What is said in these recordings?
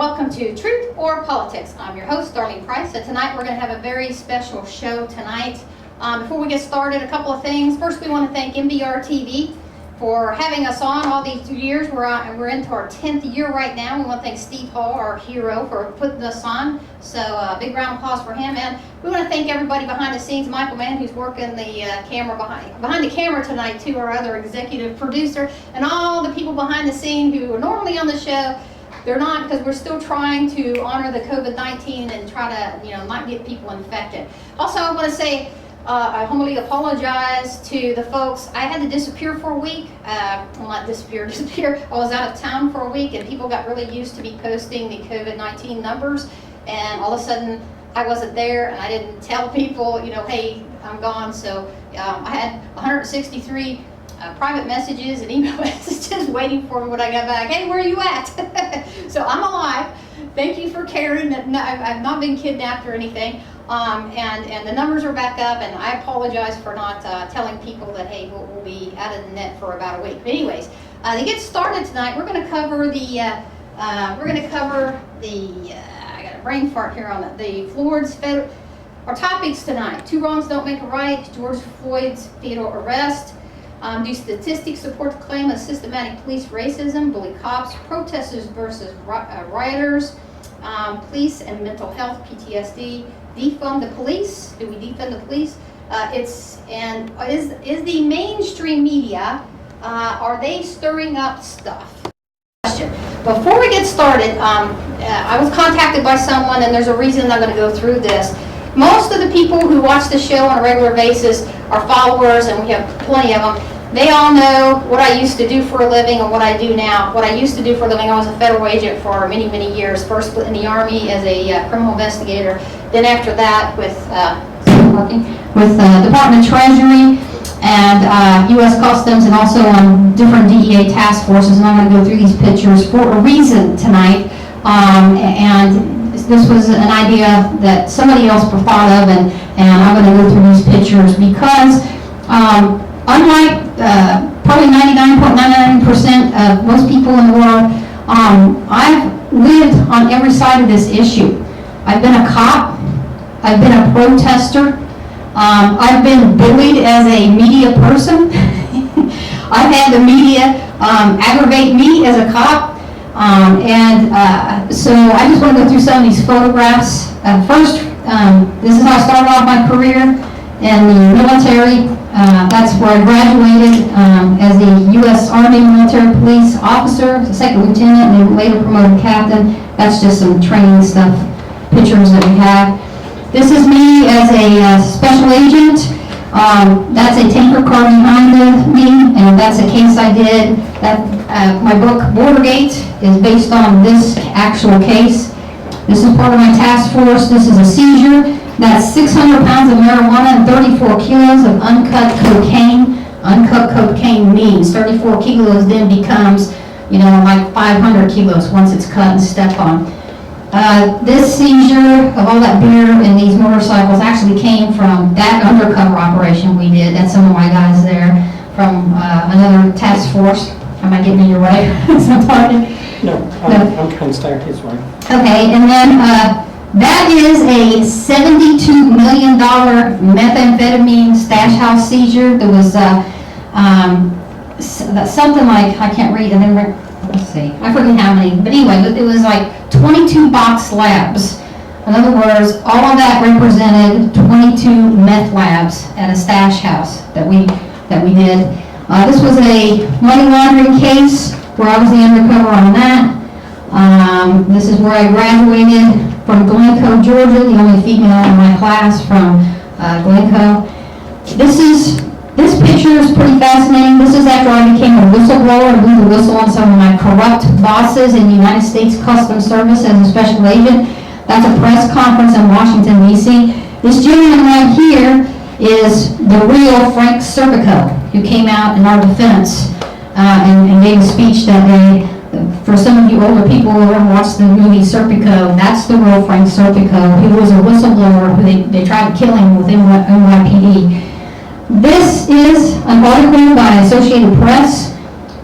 welcome to Truth or Politics. I'm your host, Darlene Price, and tonight we're going to have a very special show tonight. Before we get started, a couple of things. First, we want to thank MBR TV for having us on all these 2 years. We're into our 10th year right now. We want to thank Steve Hall, our hero, for putting us on. So big round of applause for him. And we want to thank everybody behind the scenes. Michael Mann, who's working the camera behind the camera tonight, too, our other executive producer, and all the people behind the scene who are normally on the show. They're not, because we're still trying to honor the COVID-19 and try to, not get people infected. Also, I want to say, I humbly apologize to the folks. I had to disappear for a week. Well, not disappear. I was out of town for a week, and people got really used to me posting the COVID-19 numbers, and all of a sudden, I wasn't there, and I didn't tell people, hey, I'm gone. So I had 163 private messages and email messages waiting for me when I got back. Hey, where are you at? So I'm alive. Thank you for caring. I've not been kidnapped or anything. And the numbers are back up, and I apologize for not telling people that, hey, we'll be out of the net for about a week. But anyways, to get started tonight, we're going to cover I got a brain fart here on the Florida's federal. Our topics tonight: 2 wrongs don't make a right, George Floyd's fatal arrest. Do statistics support the claim of systematic police racism, bully cops, protesters versus rioters, police and mental health, PTSD, defund the police? Do we defund the police? Is the mainstream media, are they stirring up stuff? Question. Before we get started, I was contacted by someone, and there's a reason I'm going to go through this. Most of the people who watch the show on a regular basis are followers, and we have plenty of them. They all know what I used to do for a living and what I do now. What I used to do for a living, I was a federal agent for many, many years. First in the Army as a criminal investigator. Then after that with Department of Treasury and U.S. Customs, and also on different DEA task forces. And I'm going to go through these pictures for a reason tonight. And this was an idea that somebody else thought of, and I'm going to go through these pictures because unlike probably 99.99% of most people in the world, I've lived on every side of this issue. I've been a cop. I've been a protester. I've been bullied as a media person. I've had the media aggravate me as a cop. So I just want to go through some of these photographs. First, this is how I started off my career in the military. That's where I graduated as the U.S. Army military police officer, a second lieutenant, and then later promoted captain. That's just some training stuff, pictures that we have. This is me as a special agent. That's a tanker car behind me, and that's a case I did. My book, Bordergate, is based on this actual case. This is part of my task force. This is a seizure. That's 600 pounds of marijuana and 34 kilos of uncut cocaine. Uncut cocaine means 34 kilos then becomes, like 500 kilos once it's cut and stepped on. This seizure of all that beer and these motorcycles actually came from that undercover operation we did. That's some of my guys there from another task force. Am I getting in your way? I'm talking? No, I'm trying to stay his way. Okay, and then that is a $72 million methamphetamine stash house seizure. There was something like, I can't read, and then let's see, I forget how many, but anyway, it was like 22 box labs. In other words, all of that represented 22 meth labs at a stash house that we did. This was a money laundering case where I was the undercover on that. This is where I graduated from Glencoe, Georgia, the only female in my class from Glencoe. This picture is pretty fascinating. This is after I became a whistleblower and blew the whistle on some of my corrupt bosses in the United States Customs Service as a special agent. That's a press conference in Washington, D.C. This gentleman right here is the real Frank Serpico, who came out in our defense and gave a speech that day. For some of you older people who ever watched the movie Serpico, that's the real Frank Serpico. He was a whistleblower who they tried to kill him with NYPD. This is an article by Associated Press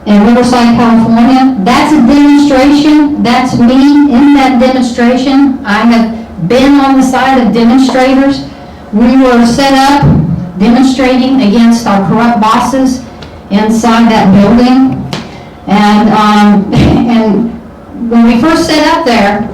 in Riverside, California. That's a demonstration. That's me in that demonstration. I have been on the side of demonstrators. We were set up demonstrating against our corrupt bosses inside that building. And when we first set up there,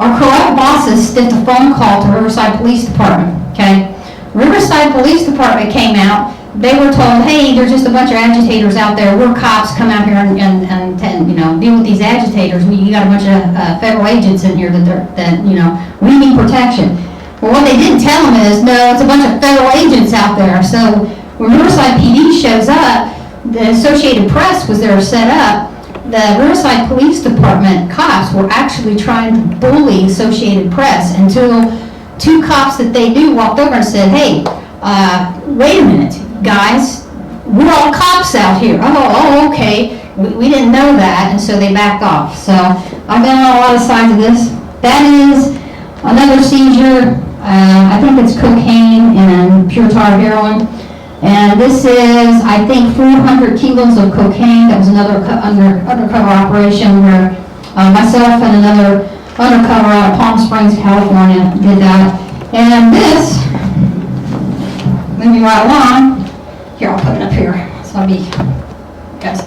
our corrupt bosses sent a phone call to Riverside Police Department, okay? Riverside Police Department came out. They were told, hey, there's just a bunch of agitators out there. We're cops, come out here and you know, deal with these agitators. You got a bunch of federal agents in here that you know, we need protection. Well, what they didn't tell them is, no, it's a bunch of federal agents out there. So when Riverside PD shows up, the Associated Press was there set up. The Riverside Police Department cops were actually trying to bully Associated Press until two cops that they knew walked over and said, hey, wait a minute, guys, we're all cops out here. Oh, okay, we didn't know that, and so they backed off. So I've been on a lot of sides of this. That is another seizure. I think it's cocaine and pure tar heroin. And this is, I think, 400 kilos of cocaine. That was another undercover operation where myself and another undercover out of Palm Springs, California, did that. And this, moving right along, here, I'll put it up here, so I'll be, guys.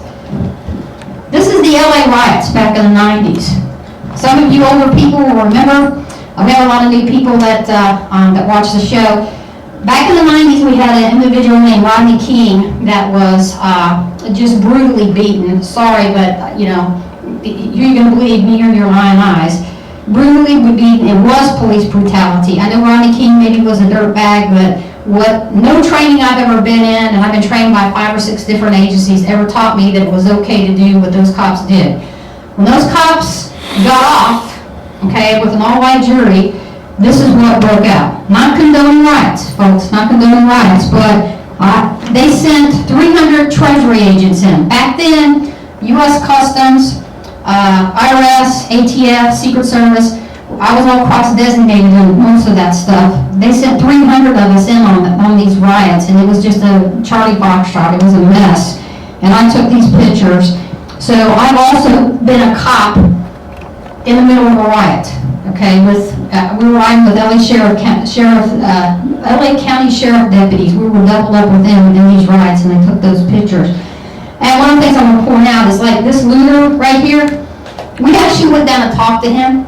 This is the LA riots back in the 90s. Some of you older people will remember. I've got a lot of new people that watch the show. Back in the 90s, we had an individual named Rodney King that was just brutally beaten. Sorry, but you know, you're going to believe me or your lying eyes. Brutally beaten. It was police brutality. I know Rodney King maybe was a dirtbag, but no training I've ever been in, and I've been trained by 5 or 6 different agencies, ever taught me that it was okay to do what those cops did. When those cops got off, okay, with an all-white jury, this is what broke out. Not condoning riots, folks, not condoning riots, but they sent 300 Treasury agents in. Back then, U.S. Customs, IRS, ATF, Secret Service, I was all cross-designated in most of that stuff. They sent 300 of us in on these riots, and it was just a Charlie Foxtrot. It was a mess. And I took these pictures. So I've also been a cop in the middle of a riot. Okay, we were riding with LA County Sheriff deputies. We were doubled up with them in these riots, and they took those pictures. And one of the things I want to point out is like this looter right here. We actually went down and talked to him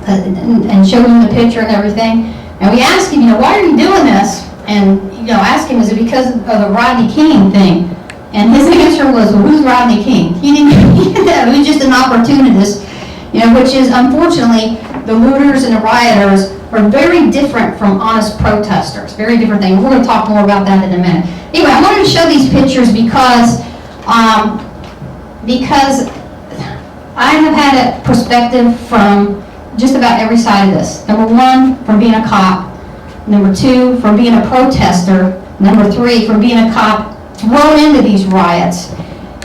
and showed him the picture and everything. And we asked him, you know, why are you doing this? And you know, asked him, is it because of the Rodney King thing? And his answer was, well, who's Rodney King? He was just an opportunist. You know, which is, unfortunately, the looters and the rioters are very different from honest protesters. Very different things. We're going to talk more about that in a minute. Anyway, I wanted to show these pictures because I have had a perspective from just about every side of this. Number 1, from being a cop. Number 2, from being a protester. Number 3, from being a cop thrown into these riots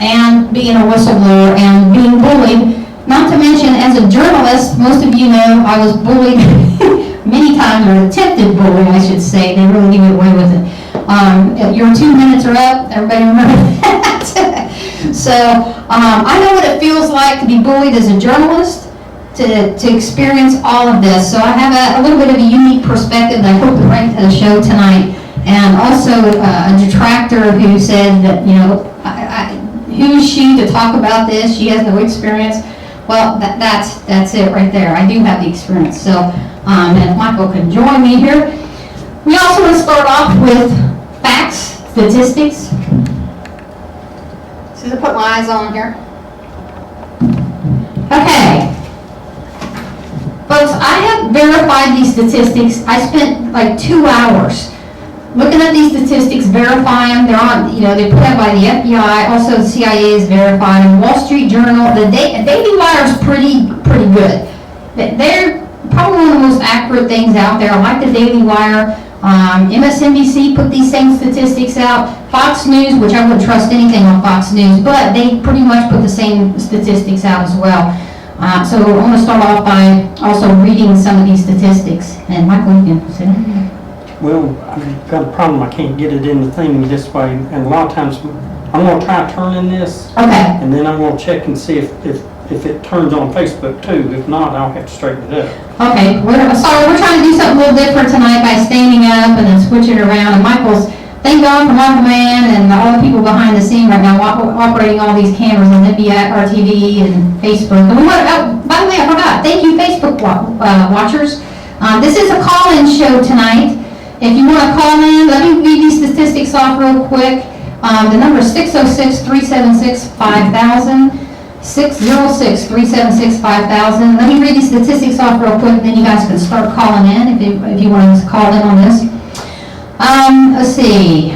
and being a whistleblower and being bullied. Not to mention, as a journalist, most of you know I was bullied many times, or attempted bullying, I should say. They really get away with it. Your 2 minutes are up. Everybody remember that? So I know what it feels like to be bullied as a journalist, to experience all of this. So I have a little bit of a unique perspective that I hope to bring to the show tonight. And also a detractor who said that, you know, who is she to talk about this? She has no experience. Well, that's it right there. I do have the experience. So, and if Michael can join me here. We also want to start off with facts, statistics. So to put my eyes on here. Okay. Folks, I have verified these statistics. I spent like 2 hours looking at these statistics, verifying them. They're on, you know, they're put out by the FBI. Also, the CIA is verified. And Wall Street Journal, the Daily Wire is pretty good. They're probably one of the most accurate things out there. I like the Daily Wire. MSNBC put these same statistics out. Fox News, which I wouldn't trust anything on Fox News, but they pretty much put the same statistics out as well. So I'm going to start off by also reading some of these statistics. And Michael, you can sit down. Well, I've got a problem. I can't get it in the thing this way, and a lot of times I'm gonna try turning this, Okay, and then I'm gonna check and see if it turns on Facebook too. If not, I'll have to straighten it up. okay, sorry, we're trying to do something a little different tonight by standing up and then switching it around, and Michael's, thank God for Michael Man and all the people behind the scene right now operating all these cameras on RTV and Facebook. And we want, oh, by the way, I forgot, thank you Facebook watchers. This is a call-in show tonight. If you want to call in, let me read these statistics off real quick. The number is 606-376-5000. 606-376-5000. Let me read these statistics off real quick, and then you guys can start calling in if you want to call in on this. Let's see.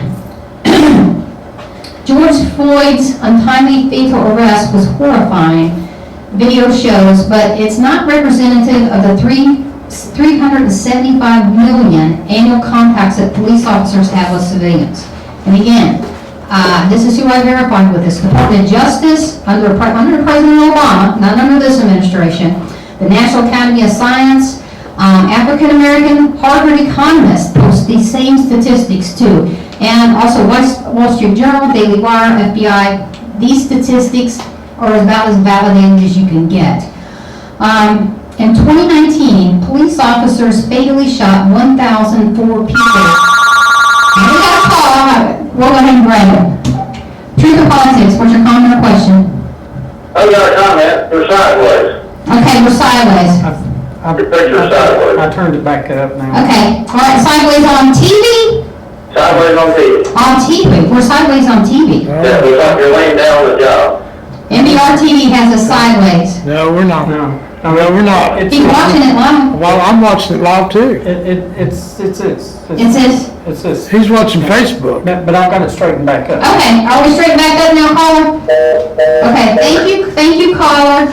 George Floyd's untimely fatal arrest was horrifying, video shows, but it's not representative of the 375 million annual contacts that police officers have with civilians. And again, this is who I verified with this. Department of Justice, under President Obama, not under this administration, the National Academy of Science, African-American Harvard economists post these same statistics too. And also Wall Street Journal, Daily Wire, FBI, these statistics are about as validated as you can get. In 2019, police officers fatally shot 1,004 people. We got a call. We'll go ahead and grab it. Truth or politics, what's your comment or question? I've got a comment. You're sideways. Okay, we're sideways. Your picture's sideways. I turned it back up now. Okay, all right, sideways on TV? Sideways on TV. On TV, we're sideways on TV. Yeah, looks like you're laying down on the job. NBR TV has us sideways. No, we're not. No, No, we're not. It's Keep watching it live. Well, I'm watching it live too. It's this. It's this. It's this. He's watching Facebook. But I've got it straightened back up. Okay, are we straight back up now, caller? Okay, thank you, caller.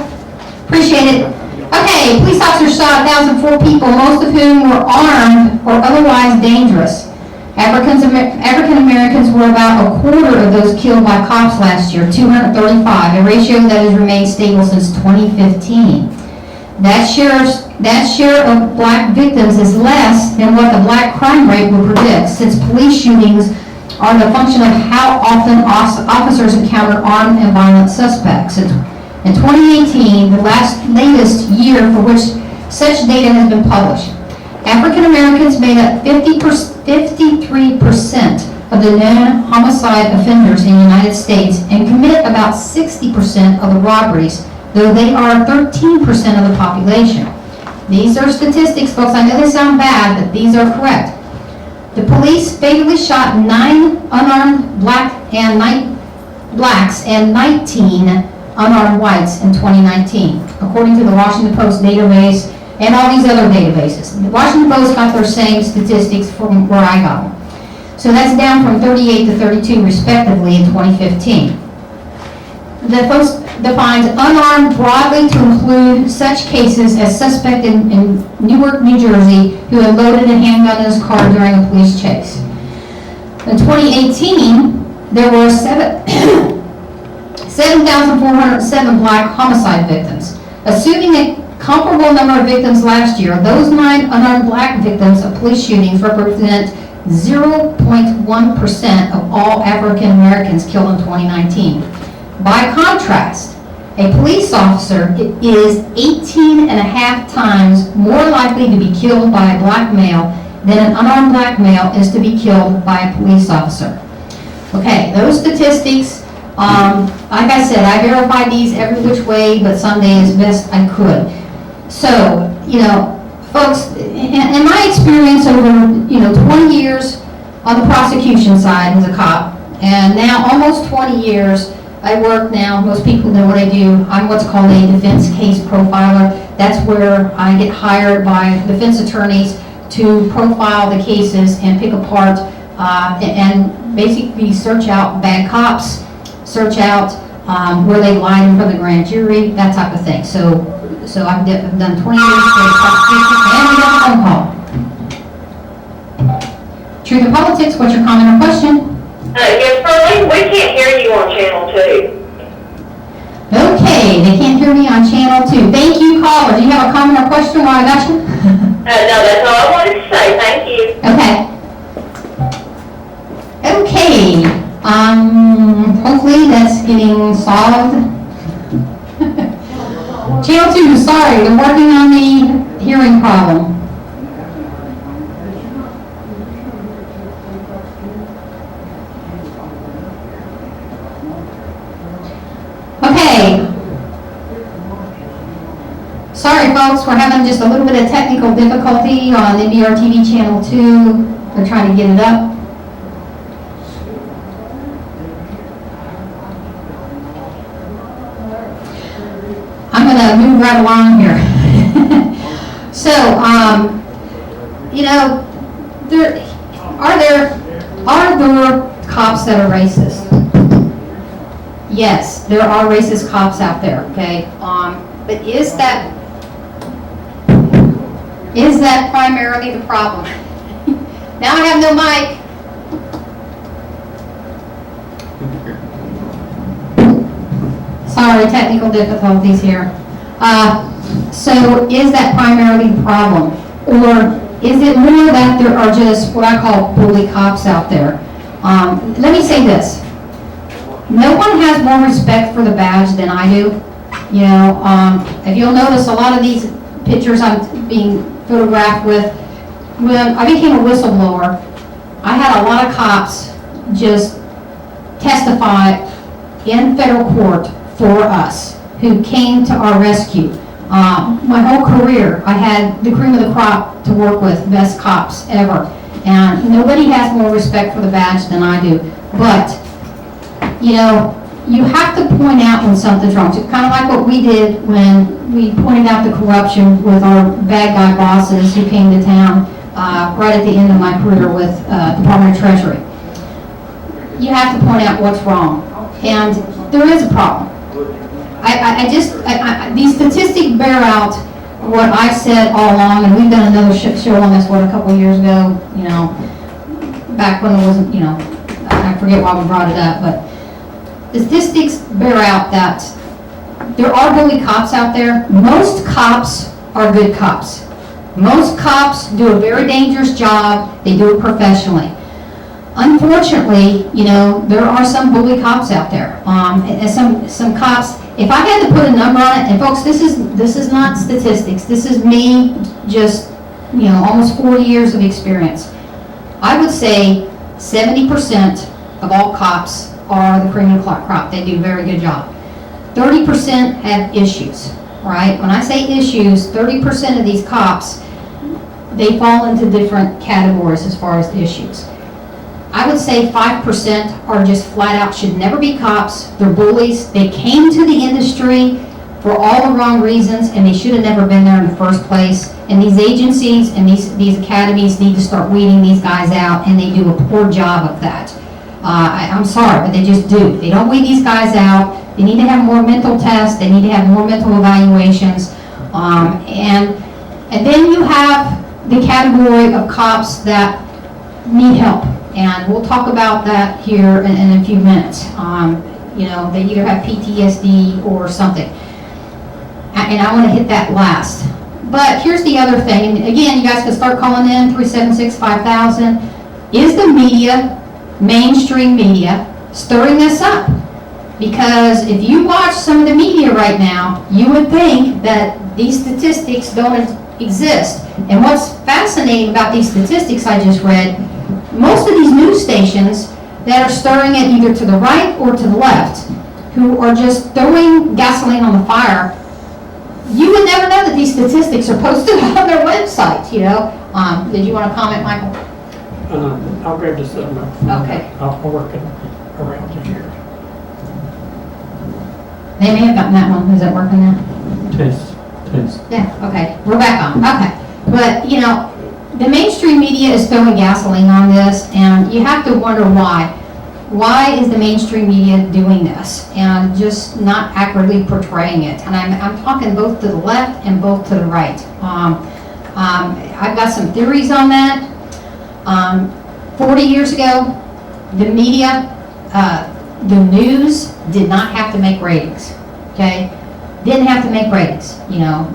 Appreciate it. Okay, police officers shot 1,004 people, most of whom were armed or otherwise dangerous. African Americans were about a quarter of those killed by cops last year, 235, a ratio that has remained stable since 2015. That share of black victims is less than what the black crime rate would predict, since police shootings are the function of how often officers encounter armed and violent suspects. In 2018, the latest year for which such data has been published, African Americans made up 53% of the known homicide offenders in the United States and commit about 60% of the robberies, though they are 13% of the population. These are statistics, folks. I know they sound bad, but these are correct. The police fatally shot 9 unarmed blacks and 19 unarmed whites in 2019, according to the Washington Post database and all these other databases. The Washington Post got their same statistics from where I got them. So that's down from 38 to 32 respectively in 2015. The Post defines unarmed broadly to include such cases as suspect in Newark, New Jersey, who had loaded a handgun in his car during a police chase. In 2018, there were 7,407 black homicide victims. Assuming a comparable number of victims last year, those 9 unarmed black victims of police shootings represent 0.1% of all African Americans killed in 2019. By contrast, a police officer is 18 and a half times more likely to be killed by a black male than an unarmed black male is to be killed by a police officer. Okay, those statistics, like I said, I verified these every which way, but some days best I could. So, folks, in my experience over, 20 years on the prosecution side as a cop, and now almost 20 years, I work now, most people know what I do. I'm what's called a defense case profiler. That's where I get hired by defense attorneys to profile the cases and pick apart and basically search out bad cops, search out where they lied in front of the grand jury, that type of thing. So I've done 20 years for prosecution and we got a phone call. Truth or politics, what's your comment or question? Yes, Darlene, we can't hear you on channel 2. Okay, they can't hear me on channel 2. Thank you, caller. Do you have a comment or question while I got you? No, that's all I wanted to say. Thank you. Okay. Okay. hopefully that's getting solved. Channel 2, sorry, they're working on the hearing problem. Okay. Sorry folks, we're having just a little bit of technical difficulty on NBR TV Channel 2. They're trying to get it up. I'm going to move right along here. So, you know, are there cops that are racist? Yes, there are racist cops out there, okay? But is that primarily the problem? Now I have no mic. Sorry, technical difficulties here. So is that primarily the problem? Or is it more that there are just what I call bully cops out there? Let me say this. No one has more respect for the badge than I do. You know, if you'll notice, a lot of these pictures I'm being photographed with, when I became a whistleblower, I had a lot of cops just testify in federal court for us, who came to our rescue. My whole career, I had the cream of the crop to work with, best cops ever. And nobody has more respect for the badge than I do. But, you know, you have to point out when something's wrong. It's kind of like what we did when we pointed out the corruption with our bad guy bosses who came to town right at the end of my career with Department of Treasury. You have to point out what's wrong. And there is a problem. These statistics bear out what I've said all along, and we've done another show on this, a couple of years ago, you know, back when it wasn't, you know, I forget why we brought it up, but the statistics bear out that there are bully cops out there. Most cops are good cops. Most cops do a very dangerous job. They do it professionally. Unfortunately, you know, there are some bully cops out there. And some cops, if I had to put a number on it, and folks, this is not statistics. This is me just, you know, almost 40 years of experience. I would say 70% of all cops are the cream of the crop. They do a very good job. 30% have issues, right? When I say issues, 30% of these cops, they fall into different categories as far as issues. I would say 5% are just flat out should never be cops. They're bullies. They came to the industry for all the wrong reasons, and they should have never been there in the first place. And these agencies and these academies need to start weeding these guys out, and they do a poor job of that. I'm sorry, but they just do. They don't weed these guys out. They need to have more mental tests. They need to have more mental evaluations. And then you have the category of cops that need help. And we'll talk about that here in a few minutes. You know, they either have PTSD or something. And I want to hit that last. But here's the other thing. And again, you guys can start calling in 376-5000. Is the media, mainstream media, stirring this up? Because if you watch some of the media right now, you would think that these statistics don't exist. And what's fascinating about these statistics I just read, most of these news stations that are stirring it either to the right or to the left, who are just throwing gasoline on the fire, you would never know that these statistics are posted on their website, you know. Did you want to comment, Michael? I'll grab this up. Okay. I'll work it around here. They may have gotten that one. Is that working now? Test. Yeah, okay. We're back on. Okay. But, you know, the mainstream media is throwing gasoline on this, and you have to wonder why. Why is the mainstream media doing this and just not accurately portraying it? And I'm talking both to the left and both to the right. I've got some theories on that. 40 years ago, the media, the news did not have to make ratings, okay? Didn't have to make ratings, you know.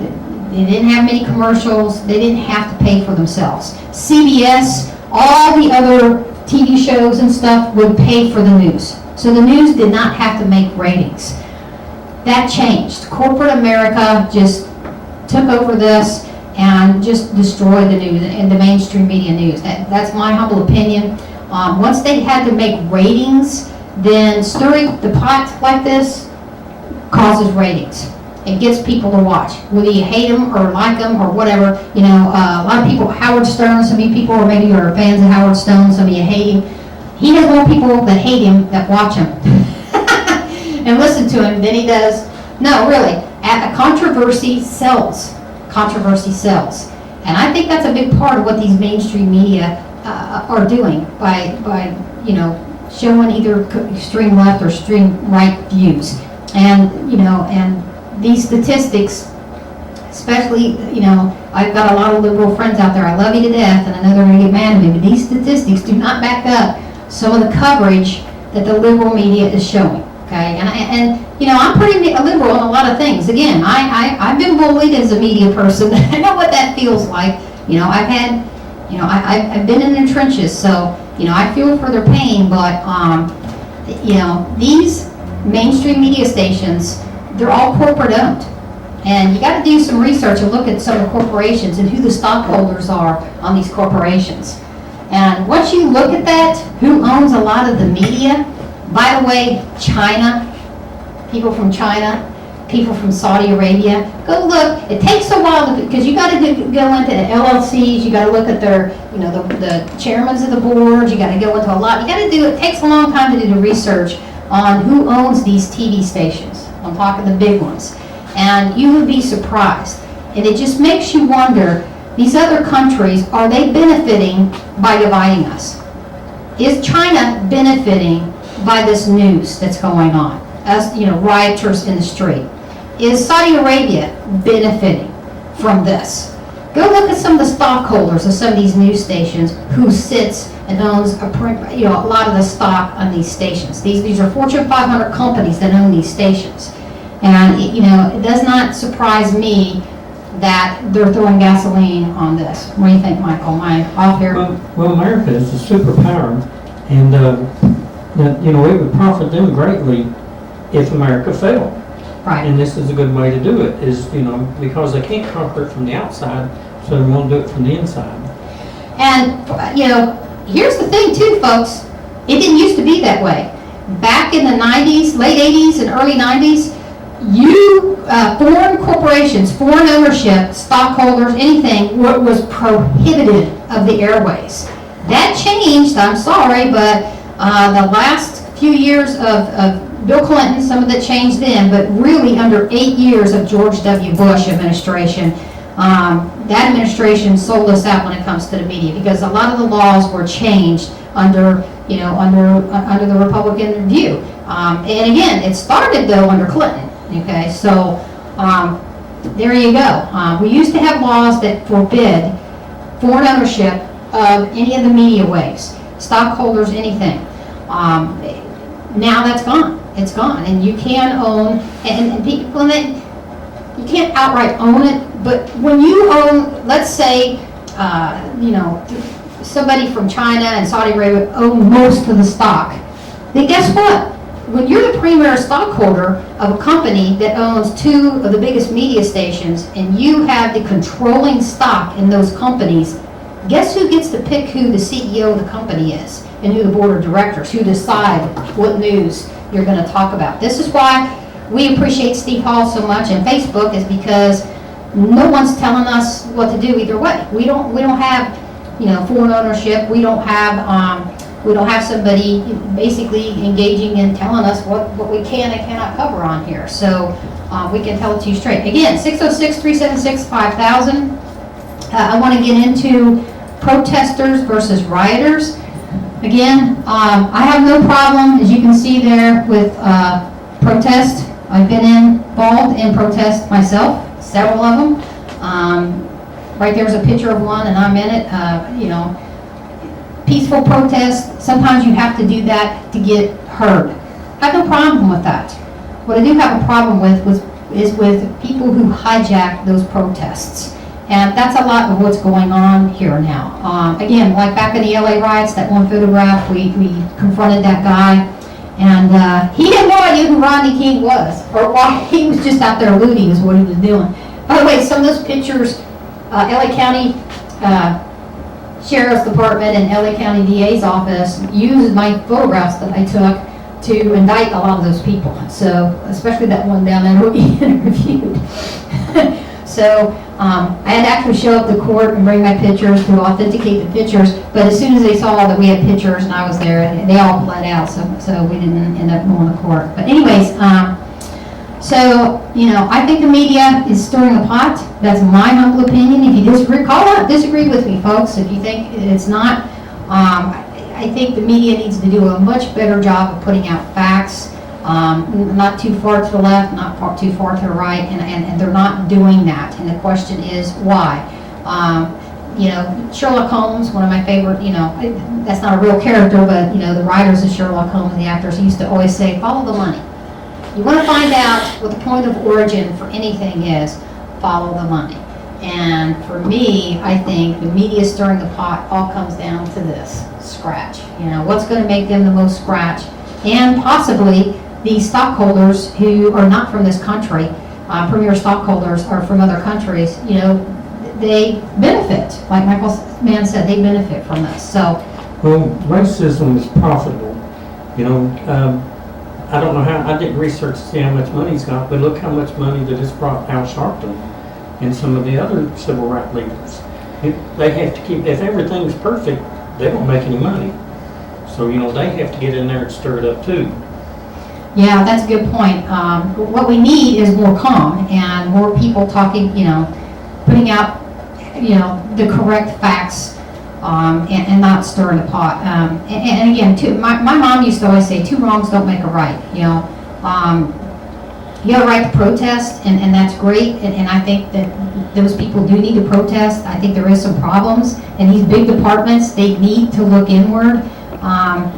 They didn't have many commercials. They didn't have to pay for themselves. CBS, all the other TV shows and stuff would pay for the news. So the news did not have to make ratings. That changed. Corporate America just took over this and just destroyed the news and the mainstream media news. That's my humble opinion. Once they had to make ratings, then stirring the pot like this causes ratings. It gets people to watch. Whether you hate them or like them or whatever, a lot of people, Howard Stern, some of you people maybe are fans of Howard Stern, some of you hate him. He has more people that hate him that watch him and listen to him than he does. No, really, a controversy sells. Controversy sells. And I think that's a big part of what these mainstream media are doing by showing either extreme left or extreme right views. And, and these statistics, especially, I've got a lot of liberal friends out there. I love you to death, and I know they're going to get mad at me, but these statistics do not back up some of the coverage that the liberal media is showing. Okay, and I'm pretty liberal on a lot of things. Again, I've been bullied as a media person. I know what that feels like. I've had, I've been in the trenches, so I feel for their pain. But these mainstream media stations, they're all corporate owned, and you got to do some research and look at some of the corporations and who the stockholders are on these corporations. And once you look at that, who owns a lot of the media? By the way, China, people from China, people from Saudi Arabia, go look. It takes a while because you got to go into the LLCs. You got to look at their, the chairmen of the boards. You got to go into a lot. You got to do. It takes a long time to do the research on who owns these TV stations. I'm talking the big ones, and you would be surprised. And it just makes you wonder. These other countries, are they benefiting by dividing us? Is China benefiting by this news that's going on? As rioters in the street. Is Saudi Arabia benefiting from this? Go look at some of the stockholders of some of these news stations who sits and owns a lot of the stock on these stations. These are Fortune 500 companies that own these stations. And it does not surprise me that they're throwing gasoline on this. What do you think, Michael? Am I off here? Well, America is a superpower, and it would profit them greatly if America fell. Right. And this is a good way to do it, is, because they can't conquer it from the outside, so they won't do it from the inside. And, here's the thing too, folks. It didn't used to be that way. Back in the 90s, late 80s and early 90s, foreign corporations, foreign ownership, stockholders, anything was prohibited of the airways. That changed, I'm sorry, but the last few years of Bill Clinton, some of that changed then, but really under 8 years of George W. Bush administration, that administration sold us out when it comes to the media, because a lot of the laws were changed under the Republican view. And again, it started though under Clinton. Okay, so there you go. We used to have laws that forbid foreign ownership of any of the media waves, stockholders, anything. Now that's gone. It's gone, and you can own, and people that you can't outright own it, but when you own, let's say, somebody from China and Saudi Arabia own most of the stock, then guess what? When you're the premier stockholder of a company that owns 2 of the biggest media stations, and you have the controlling stock in those companies, guess who gets to pick who the CEO of the company is, and who the board of directors, who decide what news you're going to talk about. This is why we appreciate Steve Hall so much, and Facebook, is because no one's telling us what to do either way. We don't have, foreign ownership. We don't have somebody basically engaging and telling us what we can and cannot cover on here. So we can tell it to you straight. Again, 606-376-5000. I want to get into protesters versus rioters. Again, I have no problem, as you can see there, with protest. I've been involved in protest myself, several of them. Right there's a picture of one, and I'm in it. Peaceful protest, sometimes you have to do that to get heard. I have no problem with that. What I do have a problem with is with people who hijack those protests. And that's a lot of what's going on here now. Again, like back in the LA riots, that one photograph, we confronted that guy, And he had no idea who Rodney King was, or why he was just out there looting is what he was doing. By the way, some of those pictures, LA County Sheriff's Department and LA County DA's office used my photographs that I took to indict a lot of those people. So, especially that one down there who we interviewed. So, I had to actually show up to court and bring my pictures to authenticate the pictures, but as soon as they saw that we had pictures and I was there, they all bled out, so we didn't end up going to court. But anyways, so, I think the media is stirring the pot. That's my humble opinion. If you disagree, call up, disagree with me, folks. If you think it's not, I think the media needs to do a much better job of putting out facts, not too far to the left, not too far to the right, and they're not doing that. And the question is, why? Sherlock Holmes, one of my favorite, that's not a real character, but, the writers of Sherlock Holmes and the actors used to always say, follow the money. You want to find out what the point of origin for anything is, follow the money. And for me, I think the media stirring the pot all comes down to this, scratch. What's going to make them the most scratch? And possibly these stockholders who are not from this country, premier stockholders are from other countries, they benefit. Like Michael Mann said, they benefit from this. So, Well, racism is profitable. I don't know how, I didn't research to see how much money he's got, but look how much money that it's brought Al Sharpton and some of the other civil rights leaders. They have to keep, if everything's perfect, they won't make any money. So, they have to get in there and stir it up too. yeah, that's a good point. What we need is more calm and more people talking, putting out, the correct facts, and not stirring the pot. And again, my mom used to always say, 2 wrongs don't make a right. You have a right to protest, and that's great. And I think that those people do need to protest. I think there is some problems, and these big departments, they need to look inward.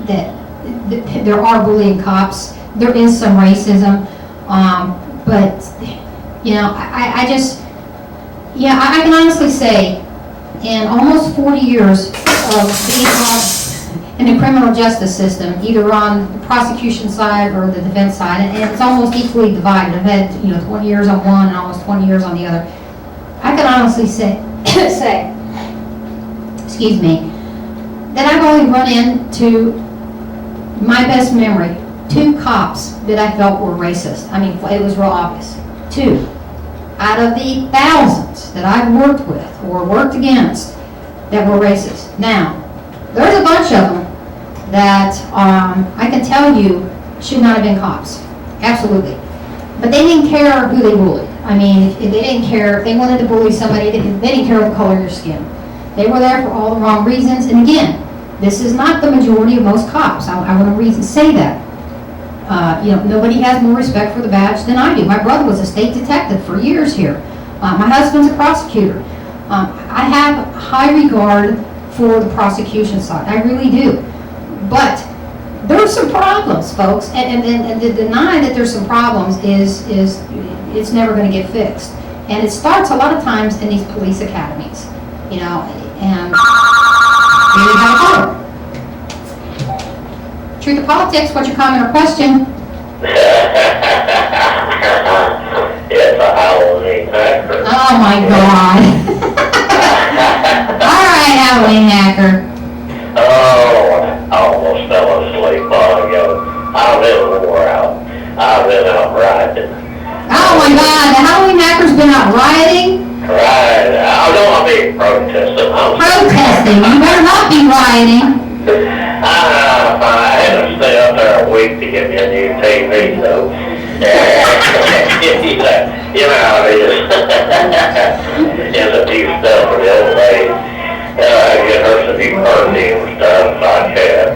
That there are bullying cops. There is some racism, but I can honestly say, in almost 40 years of being in the criminal justice system, either on the prosecution side or the defense side, and it's almost equally divided. I've had 20 years on one and almost 20 years on the other. I can honestly say, excuse me, that I've only run into, my best memory, 2 cops that I felt were racist. I mean, it was real obvious. 2 out of the thousands that I've worked with or worked against that were racist. Now, there's a bunch of them that I can tell you should not have been cops. Absolutely. But they didn't care who they bullied. I mean, if they didn't care, if they wanted to bully somebody, they didn't care the color of your skin. They were there for all the wrong reasons. And again, this is not the majority of most cops. I want to say that. Nobody has more respect for the badge than I do. My brother was a state detective for years here. My husband's a prosecutor. I have high regard for the prosecution side. I really do. But there are some problems, folks, and to deny that there's some problems is it's never going to get fixed. And it starts a lot of times in these police academies, and really got to follow. Truth or Politics, what's your comment or question? It's a Halloween hacker. Oh my God. All right, Halloween hacker. Oh, I almost fell asleep while ago. I've been wore out. I've been out riding. Oh my God, the Halloween hacker's been out rioting? Right. I don't mean protesting. Protesting. You better not be rioting. I had to stay up there a week to get me a new TV, though. You know how it is. And the new stuff for the old lady. Get her some new perfume stuff like that.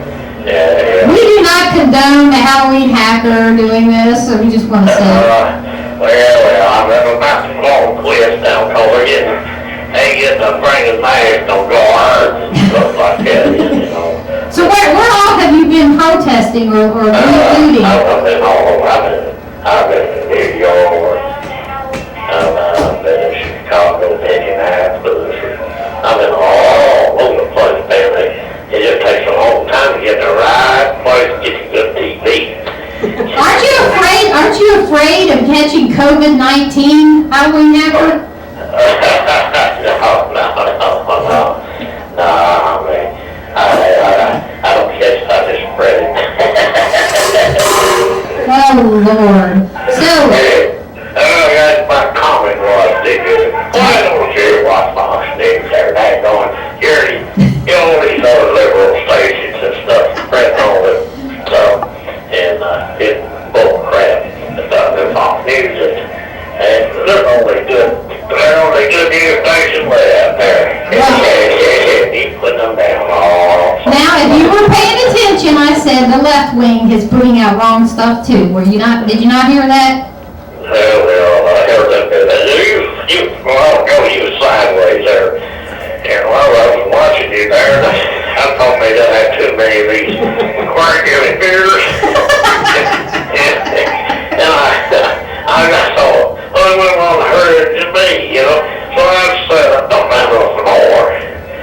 Yeah. We do not condone the Halloween hacker doing this, so we just want to say. I'm about to call Quist now because they get to bringing masks on guards and stuff like that, So where all have you been protesting or looting? I've been all over. I've been in New York. I've been in Chicago, Minneapolis. I've been all over the place, man. It just takes a long time to get the right place to get a good TV. catching COVID-19, Halloween hacker? No, man. I don't catch it, I just spread it. Oh, Lord. So, That's my comment was, why don't you watch my sticks there, daggone, you know, these other liberal stations and stuff, spreading all this stuff, and it's bull crap, it's off news, and they're only good news station left there. He's putting them down all. now, if you were paying attention, I said the left wing is putting out wrong stuff too. Did you not hear that? Well, I heard that, well, go you sideways there, and while I was watching you there, I thought maybe I had too many of these quirky beers, and I thought, I went on to hurt it to me, you know, so I said, I don't matter for more,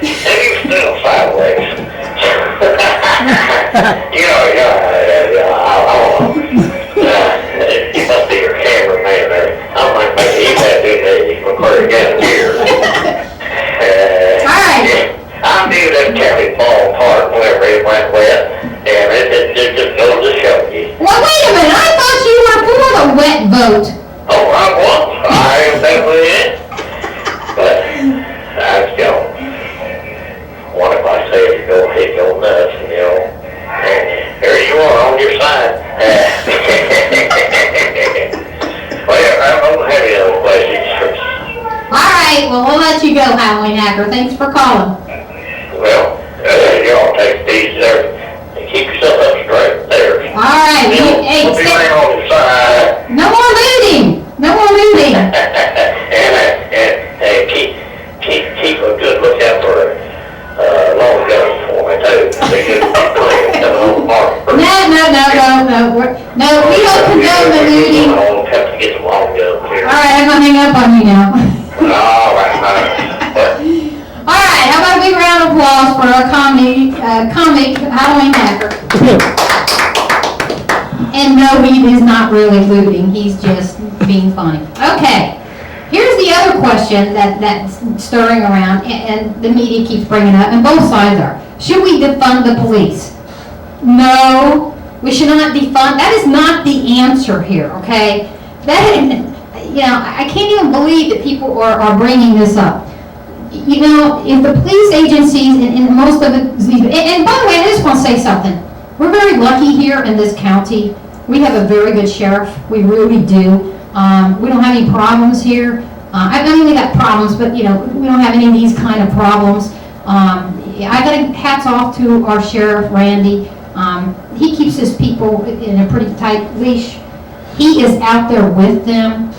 and you still sideways. You must be your cameraman there. I'm like, maybe you had to do recording again here. Alright. I knew that county fall apart whenever it went wet, and it just goes to show you. Well, wait a minute. I thought you were for the wet vote. Oh, I was. I am definitely it. But I just go, what if I say you go hit your nuts, you know, and here you are on your side. Well, I don't have any other questions. Alright, well, we'll let you go, Halloween hacker. Thanks for calling. Well, y'all take these there and keep yourself up straight there. Alright, hey, Be right on your side. no more looting. No more looting. and keep a good lookout for long guns for me too. They get playing on the mark. No, we don't condone the looting. I'll have to get some long guns here. Alright, I'm gonna hang up on you now. All right. Alright, how about a big round of applause for our comic Halloween hacker? And no, he is not really looting, he's just being funny. Okay, here's the other question that's stirring around, and the media keeps bringing up, and both sides are. Should we defund the police? No, we should not defund. That is not the answer here, okay? I can't even believe that people are bringing this up. You know, if the police agencies, and most of it, and by the way, I just want to say something. We're very lucky here in this county. We have a very good sheriff. We really do. We don't have any problems here. I mean, we got problems, but we don't have any of these kind of problems. I got hats off to our sheriff, Randy. He keeps his people in a pretty tight leash. He is out there with them.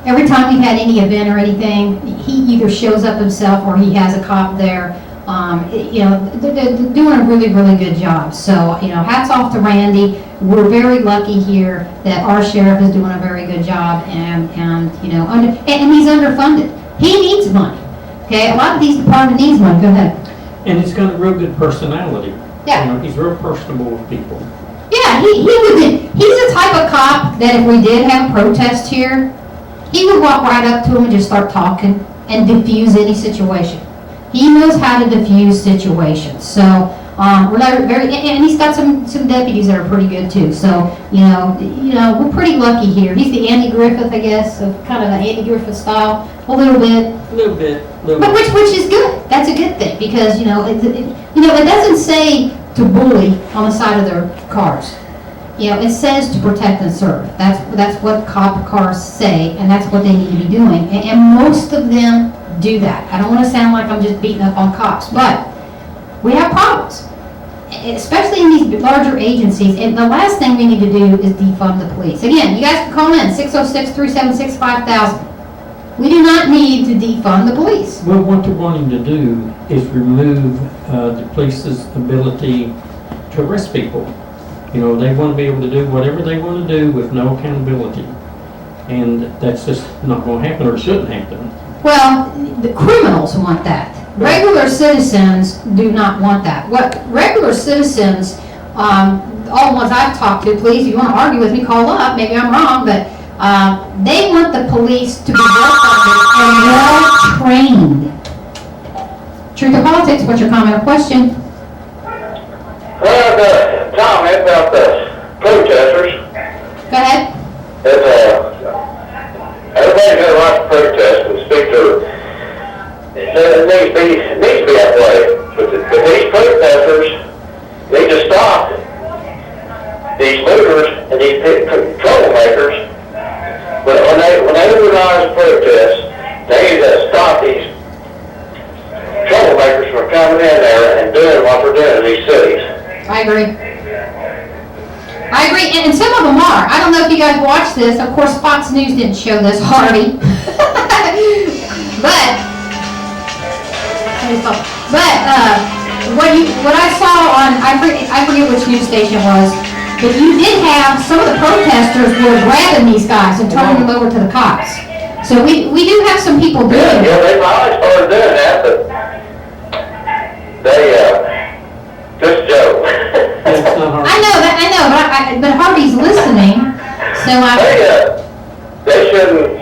Every time we've had any event or anything, he either shows up himself or he has a cop there. They're doing a really, really good job. So, hats off to Randy. We're very lucky here that our sheriff is doing a very good job, and he's underfunded. He needs money. Okay, a lot of these departments needs money. Go ahead. And he's got a real good personality. Yeah. He's real personable with people. Yeah, he's the type of cop that if we did have a protest here, he would walk right up to him and just start talking and diffuse any situation. He knows how to diffuse situations. So we're not very, and he's got some deputies that are pretty good too. So we're pretty lucky here. He's the Andy Griffith, I guess, of kind of the Andy Griffith style, a little bit. But which is good. That's a good thing because it doesn't say to bully on the side of their cars. It says to protect and serve. That's what cop cars say, and that's what they need to be doing. And most of them do that. I don't want to sound like I'm just beating up on cops, but we have problems, especially in these larger agencies. And the last thing we need to do is defund the police. Again, you guys can call in 606-376-5000. We do not need to defund the police. Well, what they're wanting to do is remove the police's ability to arrest people. They want to be able to do whatever they want to do with no accountability. And that's just not going to happen, or shouldn't happen. Well, the criminals want that. Regular citizens do not want that. What regular citizens, all the ones I've talked to, please, if you want to argue with me, call up. Maybe I'm wrong, but They want the police to be well-funded and well-trained. Truth or politics, what's your comment or question? Well, the comment about the protesters, Go ahead. everybody's got a right to protest and speak to, it needs to be that way. But these protesters need to stop these looters and these troublemakers. But when they organize protests, they need to stop these troublemakers from coming in there and doing what they're doing in these cities. I agree. And some of them are. I don't know if you guys watched this. Of course, Fox News didn't show this, Harvey. But what I saw on, I forget which news station it was, but you did have some of the protesters were grabbing these guys and turning them over to the cops. So we do have some people doing it. Yeah, they probably started doing that, but just a joke. That's not hard. I know, but Harvey's listening, so They shouldn't.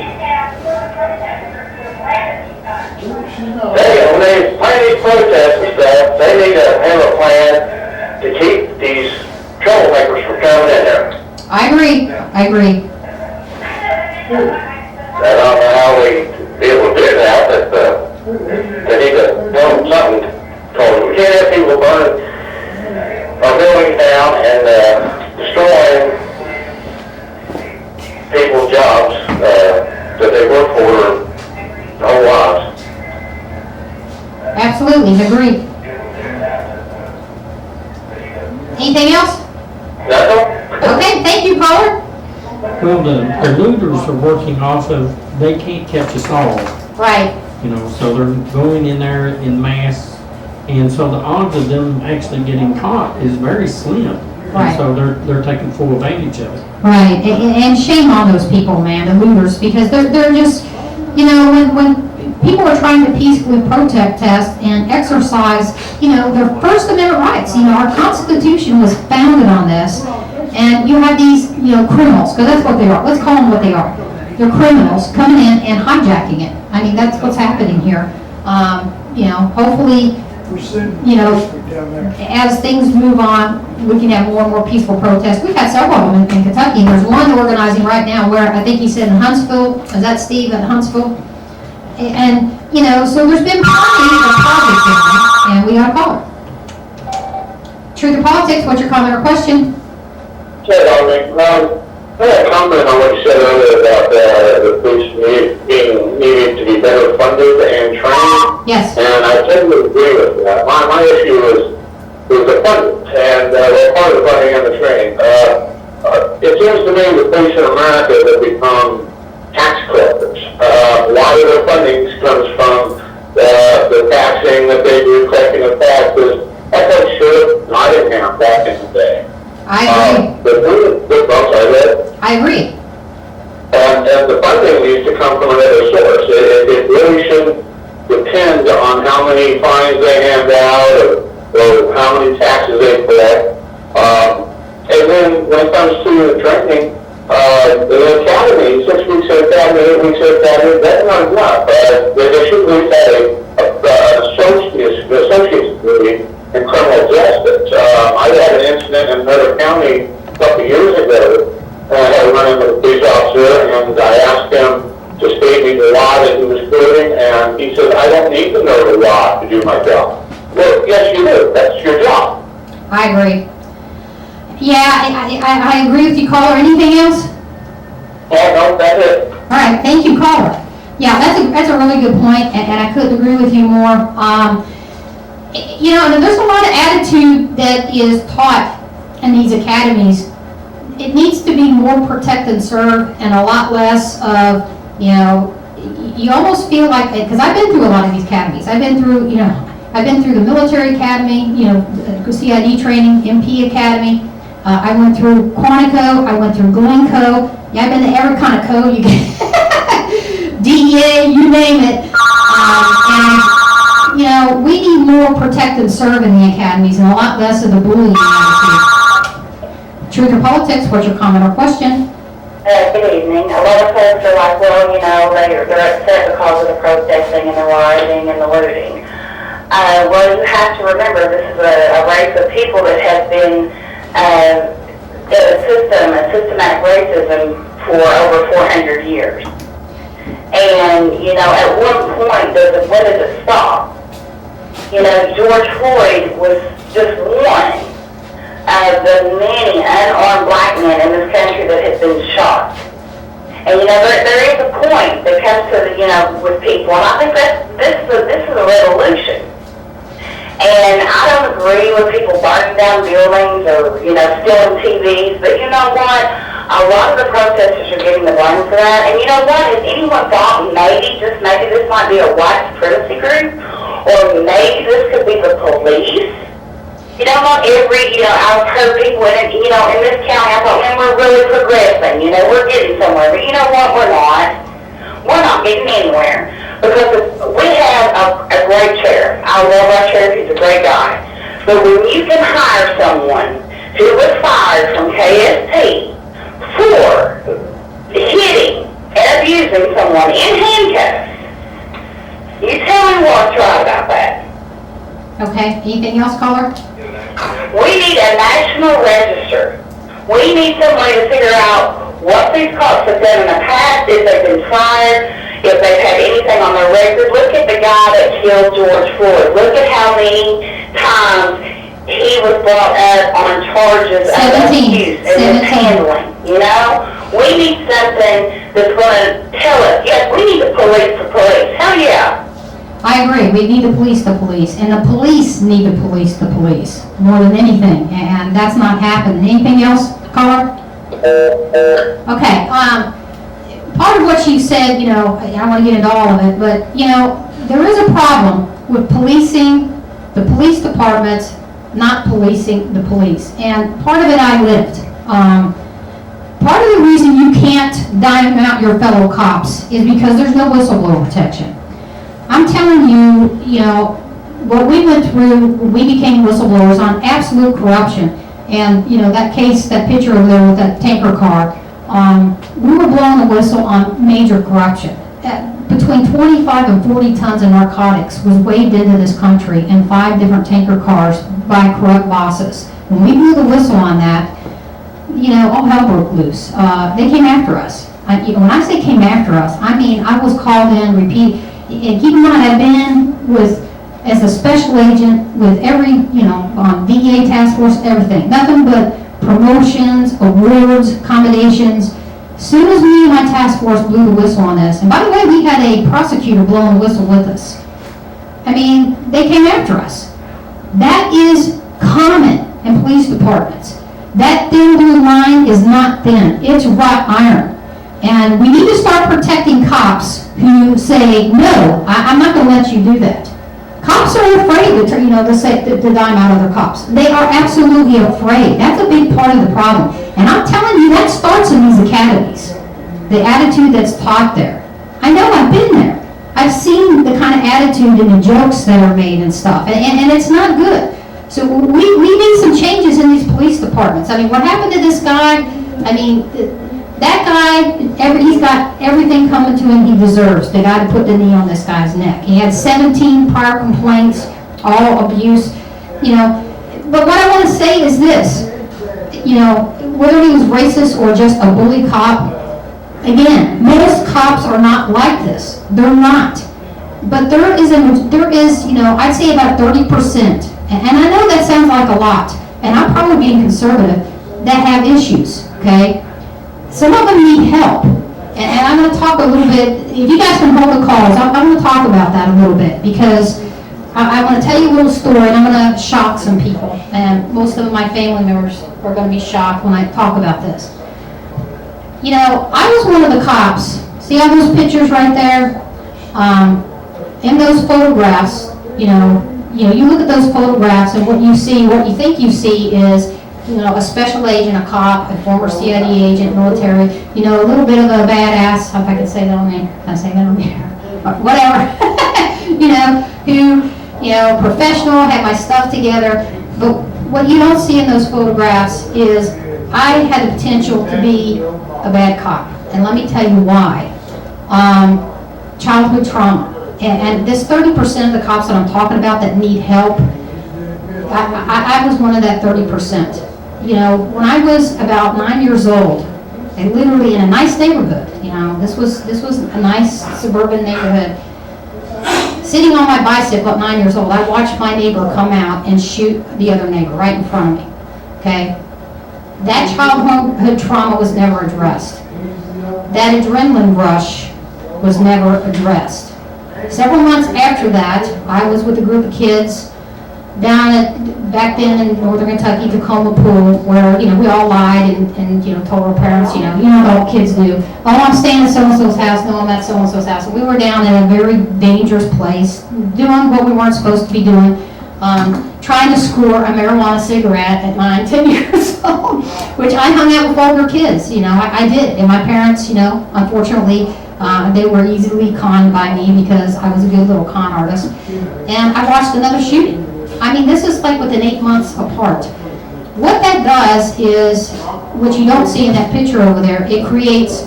When they plan these protests and stuff, they need to have a plan to keep these troublemakers from coming in there. I agree. I don't know how we be able to do that, but they need to know something. Because we can't have people burning our buildings down and destroying people's jobs that they work for their whole lives. Absolutely, agree. Anything else? That's all. Okay, thank you, caller. Well, the looters are working off of, they can't catch us all, Right. so they're going in there in mass, and so the odds of them actually getting caught is very slim. Right. And so they're taking full advantage of it. Right, and shame on those people, man, the looters, because they're just, when people are trying to peacefully protest and exercise, their First Amendment rights. Our Constitution was founded on this, and you have these, criminals, because that's what they are. Let's call them what they are. They're criminals coming in and hijacking it. I mean, that's what's happening here. Hopefully, as things move on, we can have more and more peaceful protests. We've had several of them in Kentucky. There's one organizing right now where I think he said in Huntsville, is that Steve at Huntsville? And, so there's been plenty of projects in there, and we got a caller. Truth or politics, what's your comment or question? Hey, Darlene, I had a comment on what you said earlier about the police needing to be better funded and trained. Yes. And I totally agree with that. My issue was the funding, and part of the funding and the training. It seems to me the police in America have become tax collectors. A lot of their funding comes from the taxing that they do, collecting of taxes. That's what should not have happened back in the day. I agree. I agree. And the funding needs to come from another source. It really shouldn't depend on how many fines they hand out or how many taxes they collect. And then when it comes to the training, the academy, 6 weeks at academy, 8 weeks at academy, that's not enough. They should at least have an associate's degree in criminal justice. I had an incident in Murray County a couple of years ago. I had to run into a police officer, and I asked him to state me the law that he was quoting, and he said, I don't need to know the law to do my job. Well, yes, you do. That's your job. I agree. Yeah, I agree with you, caller. Anything else? Yeah, no, that's it. All right, thank you, caller. Yeah, that's a really good point, and I couldn't agree with you more. And there's a lot of attitude that is taught in these academies. It needs to be more protect and serve, and a lot less of, you almost feel like, because I've been through a lot of these academies. I've been through the military academy, CID training, MP academy. I went through Quantico, I went through Glencoe. Yeah, I've been to every kind of code you get, DEA, you name it. We need more protect and serve in the academies and a lot less of the bullying attitude. Truth or politics, what's your comment or question? Hey, Good evening. A lot of folks are like, well, they're upset because of the protesting and the rioting and the looting. Well, you have to remember this is a race of people that have been in a systematic racism for over 400 years. And, at one point, when does it stop? George Floyd was just one of the many unarmed black men in this country that has been shot. And there is a point that comes to with people, and I think this is a revolution. And I don't agree with people burning down buildings or stealing TVs, but you know what? A lot of the protesters are getting the blame for that. And you know what? Has anyone thought maybe, just maybe, this might be a white supremacy group, or maybe this could be the police? Not every, I've heard people in this county, I thought, man, we're really progressing, we're getting somewhere. But you know what? We're not. We're not getting anywhere. Because we have a great sheriff. I love our sheriff. He's a great guy. But when you can hire someone who was fired from KSP for hitting and abusing someone in handcuffs, you tell me what's right about that. Okay, anything else, caller? We need a national register. We need somebody to figure out what these cops have done in the past, if they've been fired, if they've had anything on their record. Look at the guy that killed George Floyd. Look at how many times he was brought up on charges of abuse and mishandling. We need something that's going to tell us, yes, we need the police for police. Hell yeah. I agree, we need to police the police, and the police need to police the police, more than anything, and that's not happening. Anything else, caller? Okay, part of what you said, I don't want to get into all of it, but, there is a problem with policing the police departments, not policing the police, and part of it I lived. Part of the reason you can't dime out your fellow cops is because there's no whistleblower protection. I'm telling you, what we went through, we became whistleblowers on absolute corruption. And, that case, that picture over there with that tanker car, we were blowing the whistle on major corruption. Between 25 and 40 tons of narcotics was waved into this country in 5 different tanker cars by corrupt bosses. When we blew the whistle on that, all hell broke loose. They came after us. When I say came after us, I mean I was called in, and keep in mind, I've been as a special agent with every, on DEA task force, everything. Nothing but promotions, awards, accommodations. Soon as me and my task force blew the whistle on this, and by the way, we had a prosecutor blowing the whistle with us. They came after us. That is common in police departments. That thin blue line is not thin. It's wrought iron. And we need to start protecting cops who say, no, I'm not going to let you do that. Cops are afraid to dime out other cops. They are absolutely afraid. That's a big part of the problem. And I'm telling you, that starts in these academies. The attitude that's taught there. I know, I've been there. I've seen the kind of attitude and the jokes that are made and stuff. And it's not good. So we need some changes in these police departments. What happened to this guy? That guy, he's got everything coming to him he deserves. They got to put the knee on this guy's neck. He had 17 prior complaints, all abuse, But what I want to say is this, whether he was racist or just a bully cop, again, most cops are not like this. They're not. But there is, I'd say about 30%, and I know that sounds like a lot, and I'm probably being conservative, that have issues, okay? Some of them need help, and I'm going to talk a little bit, if you guys can hold the calls, I'm going to talk about that a little bit, because I want to tell you a little story, and I'm going to shock some people, and most of my family members are going to be shocked when I talk about this. I was one of the cops, see all those pictures right there? In those photographs, you look at those photographs, and what you think you see is, a special agent, a cop, a former CID agent, military, a little bit of a badass, if I can say that on there, can I say that on there? Whatever, who, professional, had my stuff together, but what you don't see in those photographs is I had the potential to be a bad cop, and let me tell you why. Childhood trauma, and this 30% of the cops that I'm talking about that need help, I was one of that 30%. You know, when I was about 9 years old, and literally in a nice neighborhood, you know, this was a nice suburban neighborhood. Sitting on my bicycle at 9 years old, I watched my neighbor come out and shoot the other neighbor right in front of me. Okay, that childhood trauma was never addressed. That adrenaline rush was never addressed. Several months after that, I was with a group of kids back then in northern Kentucky, Tacoma Pool, where, you know, we all lied and you know, told our parents, you know what all kids do. Oh, I'm staying at so-and-so's house. No, I'm at so-and-so's house. And we were down in a very dangerous place, doing what we weren't supposed to be doing, trying to score a marijuana cigarette at 9, 10 years old, which I hung out with older kids, you know, I did. And my parents, you know, unfortunately, they were easily conned by me because I was a good little con artist. And I watched another shooting. I mean, this is like within 8 months apart. What that does is, what you don't see in that picture over there, it creates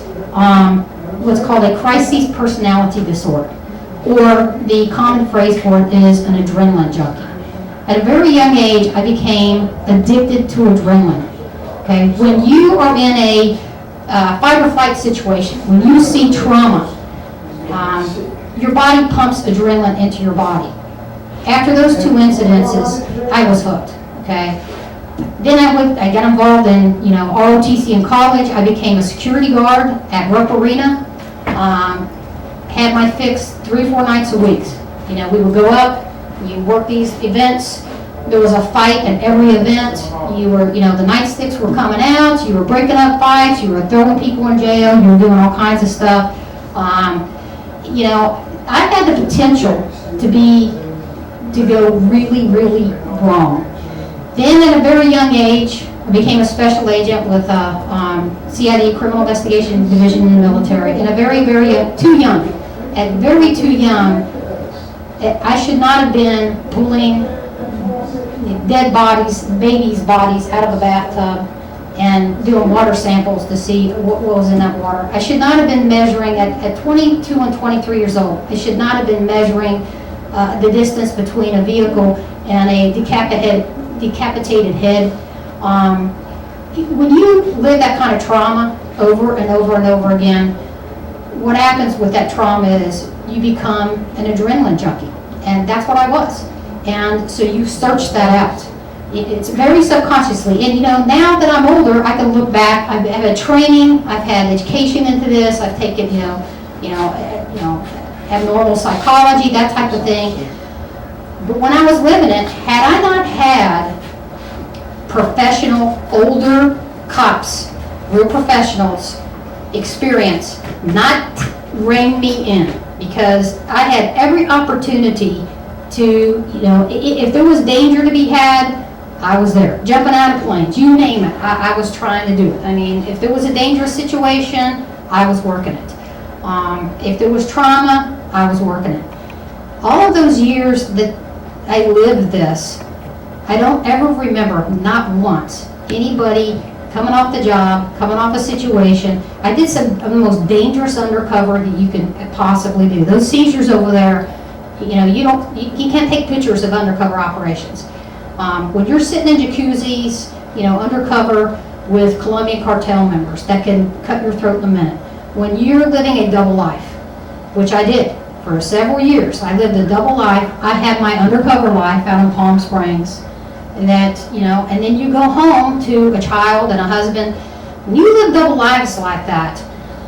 what's called a crisis personality disorder, or the common phrase for it is an adrenaline junkie. At a very young age, I became addicted to adrenaline. Okay, when you are in a fight or flight situation, when you see trauma, your body pumps adrenaline into your body. After those two incidences, I was hooked. Okay, then I got involved in, you know, ROTC in college. I became a security guard at Rupp Arena. Had my fix 3 or 4 nights a week. You know, we would go up, you work these events. There was a fight at every event. You were, you know, the nightsticks were coming out. You were breaking up fights. You were throwing people in jail. You were doing all kinds of stuff. You know, I had the potential to go really, really wrong. Then at a very young age, I became a special agent with CID, Criminal Investigation Division in the military, and too young. At very too young, I should not have been pulling dead bodies, babies' bodies out of a bathtub and doing water samples to see what was in that water. I should not have been measuring, at 22 and 23 years old, I should not have been measuring the distance between a vehicle and a decapitated head. When you live that kind of trauma over and over and over again, what happens with that trauma is you become an adrenaline junkie, and that's what I was. And so you search that out. It's very subconsciously, and you know, now that I'm older, I can look back. I've had training, I've had education into this. I've taken, abnormal psychology, that type of thing. But when I was living it, had I not had professional, older cops, real professionals, experience, not rein me in, because I had every opportunity to, you know, if there was danger to be had, I was there. Jumping out of planes, you name it, I was trying to do it. I mean, if there was a dangerous situation, I was working it. If there was trauma, I was working it. All of those years that I lived this, I don't ever remember, not once, anybody coming off the job, coming off a situation. I did some of the most dangerous undercover that you can possibly do. Those seizures over there, you know, you can't take pictures of undercover operations. When you're sitting in jacuzzis, you know, undercover with Colombian cartel members that can cut your throat in a minute. When you're living a double life, which I did for several years, I lived a double life. I had my undercover life out in Palm Springs, that, you know, and then you go home to a child and a husband. When you live double lives like that,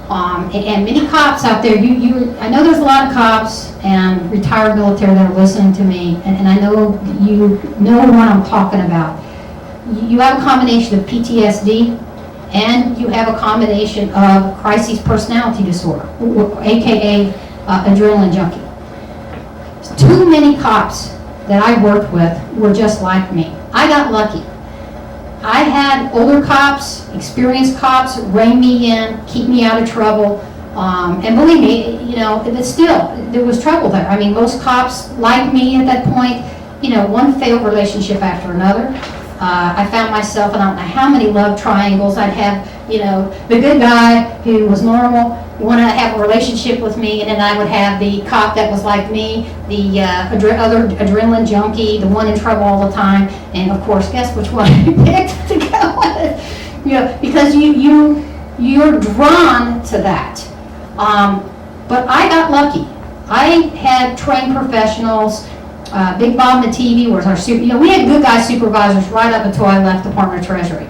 and many cops out there, I know there's a lot of cops and retired military that are listening to me, and I know you know what I'm talking about. You have a combination of PTSD, and you have a combination of crisis personality disorder, aka adrenaline junkie. Too many cops that I worked with were just like me. I got lucky. I had older cops, experienced cops rein me in, keep me out of trouble. And believe me, you know, but still, there was trouble there. I mean, most cops like me at that point, you know, one failed relationship after another, I found myself, and I don't know how many love triangles I'd have, the good guy who was normal, want to have a relationship with me, and then I would have the cop that was like me, the other adrenaline junkie, the one in trouble all the time, and of course, guess which one I picked to go with? Because you're drawn to that. But I got lucky. I had trained professionals. Big Bob and the TV was our we had good guy supervisors right up until I left Department of Treasury.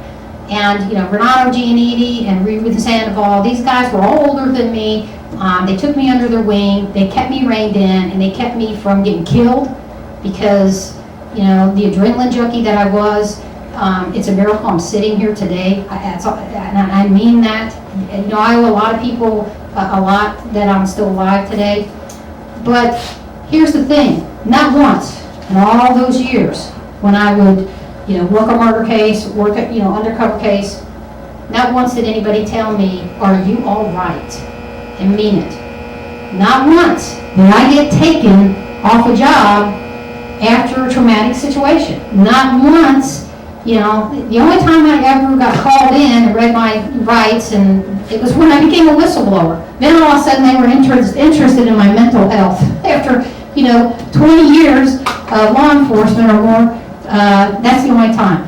And, Renato Giannitti and Ruben Sandoval, these guys were all older than me. They took me under their wing. They kept me reined in, and they kept me from getting killed because, the adrenaline junkie that I was, it's a miracle I'm sitting here today. And I mean that. I owe a lot of people a lot that I'm still alive today. But here's the thing. Not once in all those years when I would, work a murder case, work a, undercover case, not once did anybody tell me, "Are you all right?" and mean it. Not once did I get taken off a job after a traumatic situation. Not once, the only time I ever got called in and read my rights, and it was when I became a whistleblower. Then all of a sudden they were interested in my mental health after 20 years of law enforcement or more. That's the only time.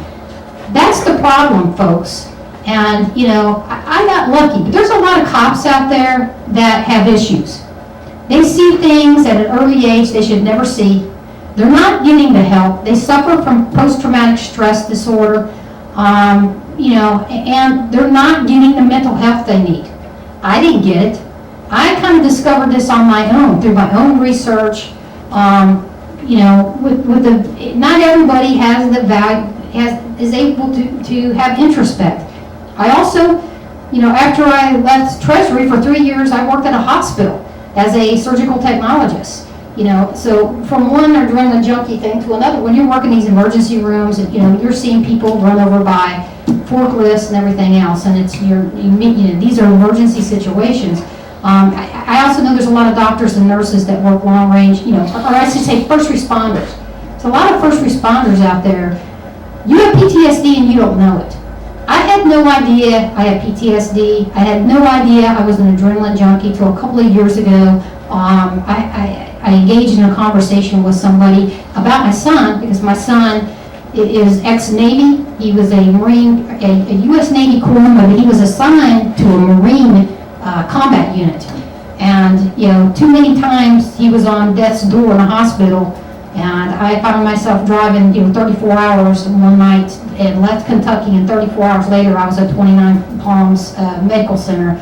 That's the problem, folks. And, I got lucky. But there's a lot of cops out there that have issues. They see things at an early age they should never see. They're not getting the help. They suffer from post-traumatic stress disorder, and they're not getting the mental health they need. I didn't get it. I kind of discovered this on my own, through my own research. Not everybody has the value, is able to have introspect. I also, after I left Treasury for 3 years, I worked at a hospital as a surgical technologist. So from one adrenaline junkie thing to another, when you're working these emergency rooms and, you're seeing people run over by forklifts and everything else, and these are emergency situations. I also know there's a lot of doctors and nurses that work long range, or I should say first responders. So a lot of first responders out there, you have PTSD and you don't know it. I had no idea I had PTSD. I had no idea I was an adrenaline junkie till a couple of years ago. I engaged in a conversation with somebody about my son, because my son is ex-Navy. He was a Marine, a U.S. Navy corpsman, but he was assigned to a Marine combat unit. And, too many times he was on death's door in a hospital, and I found myself driving, 34 hours one night and left Kentucky, and 34 hours later I was at 29 Palms Medical Center,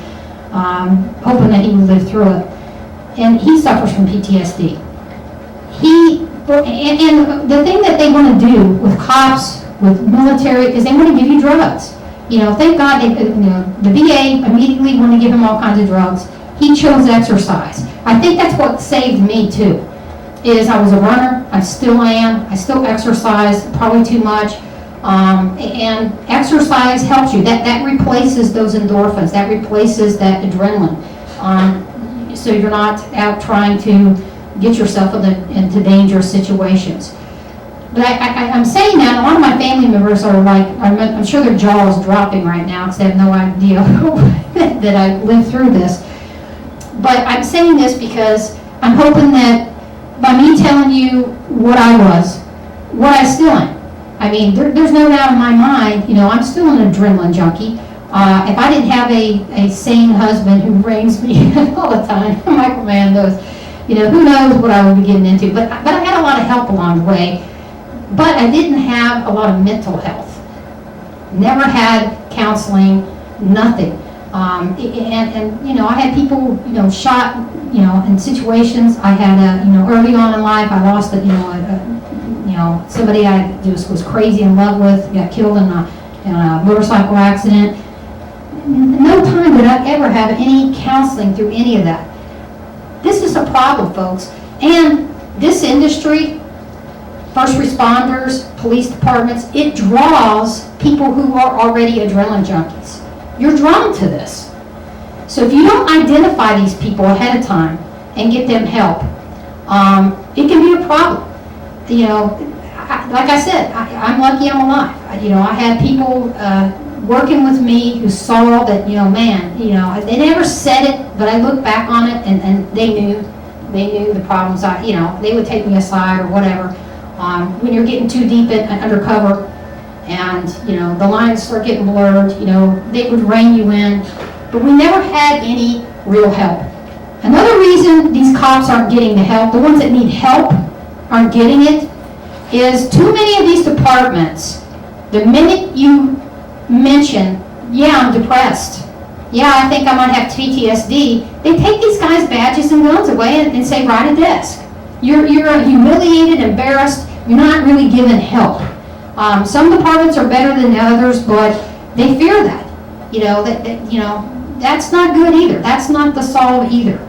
hoping that he would live through it. And he suffers from PTSD. And the thing that they want to do with cops, with military, is they want to give you drugs. Thank God the VA immediately wanted to give him all kinds of drugs. He chose exercise. I think that's what saved me too. Is I was a runner, I still am, I still exercise, probably too much. And exercise helps you. That replaces those endorphins, that replaces that adrenaline. So you're not out trying to get yourself into dangerous situations. But I'm saying that, a lot of my family members are like, I'm sure their jaw is dropping right now because they have no idea that I lived through this. But I'm saying this because I'm hoping that by me telling you what I was, what I still am. I mean, there's no doubt in my mind, I'm still an adrenaline junkie. If I didn't have a sane husband who rings me all the time, Michael Mann knows, who knows what I would be getting into. But I had a lot of help along the way. But I didn't have a lot of mental health. Never had counseling, nothing. And I had people, shot, in situations. I had, early on in life, I lost, somebody I just was crazy in love with, got killed in a motorcycle accident. No time did I ever have any counseling through any of that. This is a problem, folks. And this industry, first responders, police departments, it draws people who are already adrenaline junkies. You're drawn to this. So if you don't identify these people ahead of time and get them help, it can be a problem. Like I said, I'm lucky I'm alive. I had people working with me who saw that, man, they never said it, but I look back on it and they knew the problems. They would take me aside or whatever. When you're getting too deep undercover and, the lines start getting blurred, they would rein you in. But we never had any real help. Another reason these cops aren't getting the help, the ones that need help aren't getting it, is too many of these departments, the minute you mention, yeah, I'm depressed, yeah, I think I might have PTSD, they take these guys' badges and guns away and say, write a desk. You're humiliated, embarrassed, you're not really given help. Some departments are better than others, but they fear that. That's not good either. That's not the solve either.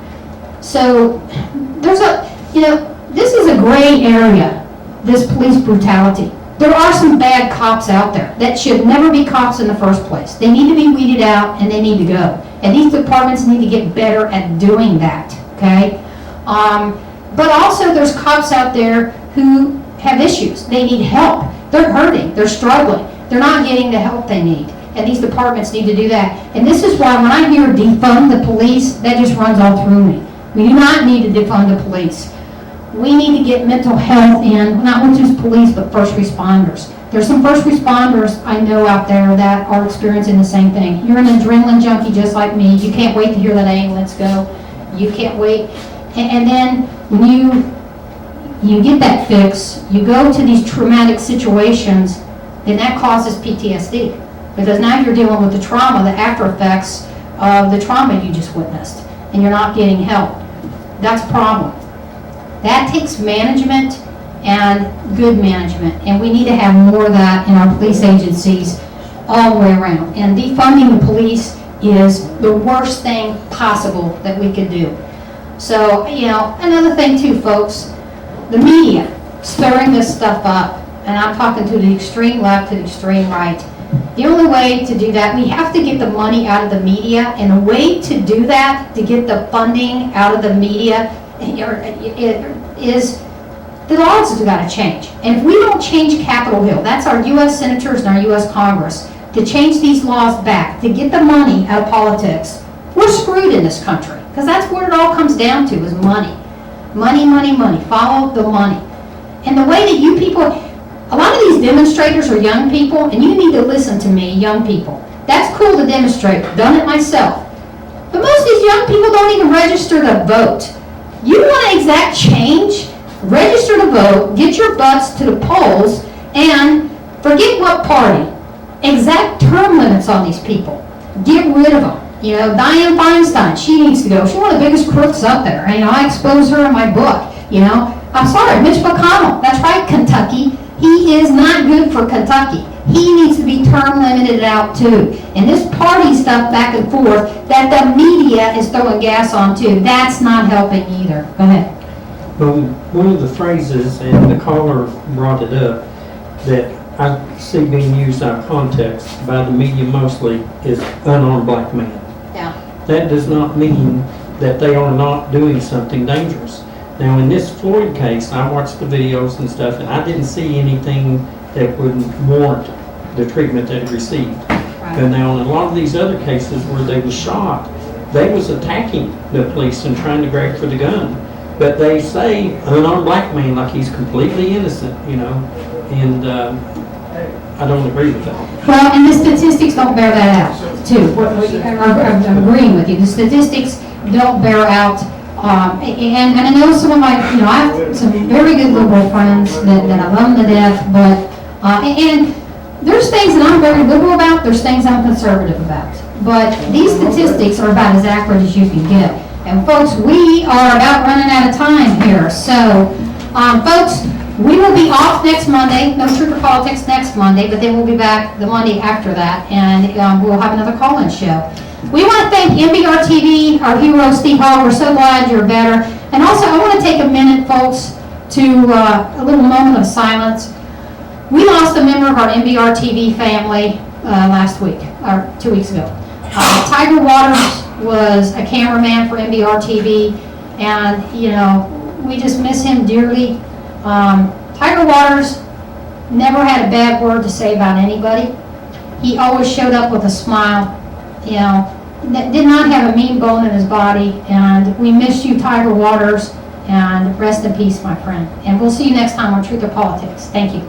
So there's this is a gray area, this police brutality. There are some bad cops out there that should never be cops in the first place. They need to be weeded out and they need to go. And these departments need to get better at doing that, okay? But also there's cops out there who have issues. They need help. They're hurting. They're struggling. They're not getting the help they need. And these departments need to do that. And this is why when I hear defund the police, that just runs all through me. We do not need to defund the police. We need to get mental health in, not just police, but first responders. There's some first responders I know out there that are experiencing the same thing. You're an adrenaline junkie just like me. You can't wait to hear that ambulance go. You can't wait. And then when you get that fix, you go to these traumatic situations, then that causes PTSD. Because now you're dealing with the trauma, the after effects of the trauma you just witnessed, and you're not getting help. That's a problem. That takes management and good management, and we need to have more of that in our police agencies all the way around. And defunding the police is the worst thing possible that we could do. So, another thing too, folks, the media stirring this stuff up, and I'm talking to the extreme left, to the extreme right. The only way to do that, we have to get the money out of the media, and the way to do that, to get the funding out of the media, is the laws have got to change. And if we don't change Capitol Hill, that's our U.S. senators and our U.S. Congress, to change these laws back, to get the money out of politics, we're screwed in this country. Because that's what it all comes down to, is money. Money, money, money. Follow the money. And the way that you people, a lot of these demonstrators are young people, and you need to listen to me, young people. That's cool to demonstrate. Done it myself. But most of these young people don't even register to vote. You want to exact change? Register to vote, get your butts to the polls, and forget what party. Exact term limits on these people. Get rid of them. Dianne Feinstein, she needs to go. She's one of the biggest crooks up there. I expose her in my book. I'm sorry, Mitch McConnell. That's right, Kentucky. He is not good for Kentucky. He needs to be term limited out too. And this party stuff back and forth that the media is throwing gas on too, that's not helping either. Go ahead. Well, one of the phrases, and the caller brought it up, that I see being used out of context by the media mostly, is unarmed black man. Yeah. That does not mean that they are not doing something dangerous. Now, in this Floyd case, I watched the videos and stuff, and I didn't see anything that would warrant the treatment that he received. Right. And now, in a lot of these other cases where they was shot, they was attacking the police and trying to grab for the gun. But they say unarmed black man like he's completely innocent, and I don't agree with that. Well, and the statistics don't bear that out, too. I'm agreeing with you. The statistics don't bear out. And I know some of my, I have some very good liberal friends that I love to death, but, and there's things that I'm very liberal about, there's things I'm conservative about. But these statistics are about as accurate as you can get. And folks, we are about running out of time here. So, folks, we will be off next Monday. No Trooper Politics next Monday, but then we'll be back the Monday after that, and we'll have another call-in show. We want to thank MBR TV, our hero, Steve Hall. We're so glad you're better. And also, I want to take a minute, folks, to a little moment of silence. We lost a member of our MBR TV family last week, or 2 weeks ago. Tiger Waters was a cameraman for MBR TV, and, we just miss him dearly. Tiger Waters never had a bad word to say about anybody. He always showed up with a smile, you know, did not have a mean bone in his body, and we miss you, Tiger Waters, and rest in peace, my friend. And we'll see you next time on Truth or Politics. Thank you.